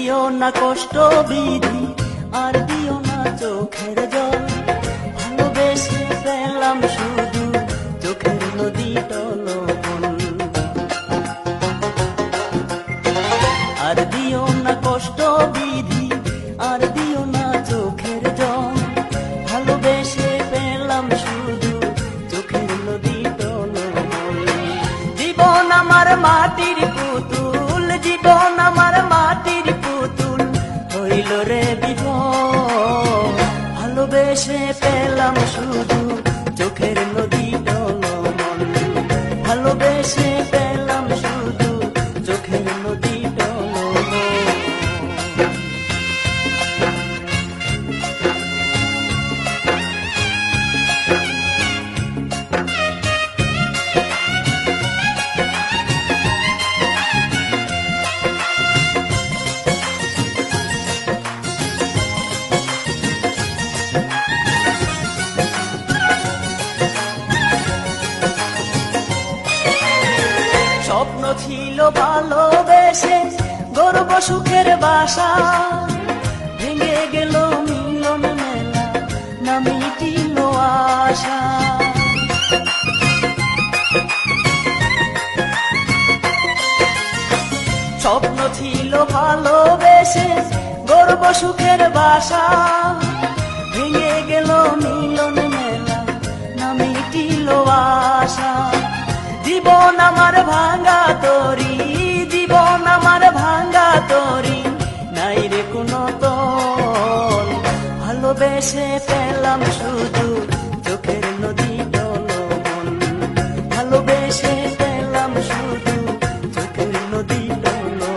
দিও না কষ্ট বিধি, আর দিও না চোখের জল, ভালোবেসে পেলাম শুধু চোখের নদী টলমল। আর দিও না কষ্ট বিধি, আর দিও না চোখের জল, ভালোবেসে পেলাম শুধু চোখের নদী টলমল। জীবন আমার মাটির পুতুল, জীবন আমার মাটির পুতুল, হইল রে বিফল, ভালোবেসে পেলাম শুধু চোখের নদী টলমল, ভালোবেসে পেলাম শুধু চোখের নদী টলমল। স্বপ্ন ছিল ভালোবেসে গর্ব সুখের বাসা, ভেঙে গেল মিলন মেলা, না মিটিল আশা। স্বপ্ন ছিল ভালোবেসে গর্ব সুখের বাসা, ভেঙে গেল মিলন মেলা, না মিটিল আশা। জীবন আমার ভাঙা তরি, জীবন আমার ভাঙা তরি, নাই রে কোনো তল, ভালোবেসে পেলাম শুধু চোখের নদী টলমল, ভালোবেসে পেলাম শুধু চোখের নদী টলমল।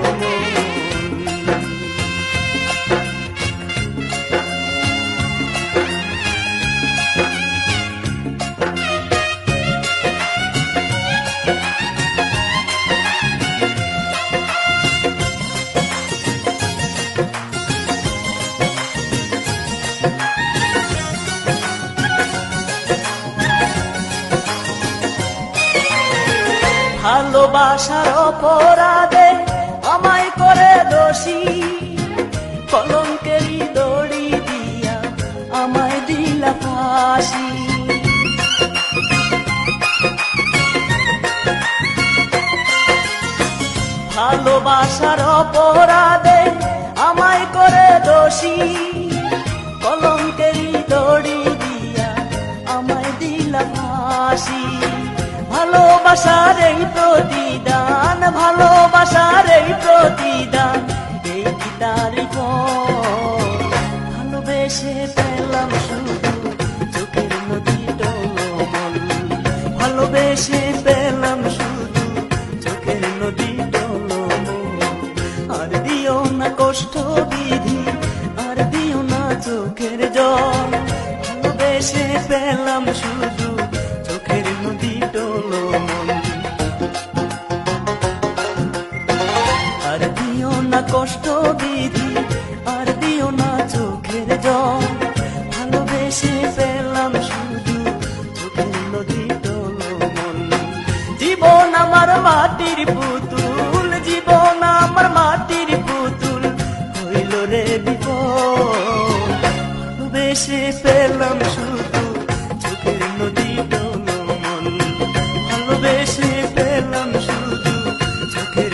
ভালোবাসার অপরাধে আমায় করে দোষী, কলঙ্কেরই দড়ি দিয়া আমায় দিলা ফাঁসি। ভালোবাসার অপরাধে আমায় করে দোষী, কলঙ্কেরই দড়ি দিয়া আমায় দিলা ফাঁসি। ভালোবাসার এই প্রতিদান, ভালোবাসার এই প্রতিদান, এই কি তারই ফল, ভালোবেসে পেলাম শুধু চোখের নদী টলমল, ভালোবেসে পেলাম শুধু চোখের নদী টলমল। আর দিও না কষ্ট বিধি, আর দিও না চোখের জল, ভালোবেসে পেলাম শুধু চোখের নদী টলমল। আর দিও না কষ্ট বিধি, আর দিও না চোখের জল, ভালোবেসে পেলাম শুধু চোখের নদী টলমল। জীবন আমার মাটির পুতুল, জীবন আমার মাটির পুতুল, হইল রে বিফল, ভালোবেসে পেলাম শুধু চোখের নদী টলমল, ভালোবেসে পেলাম শুধু চোখের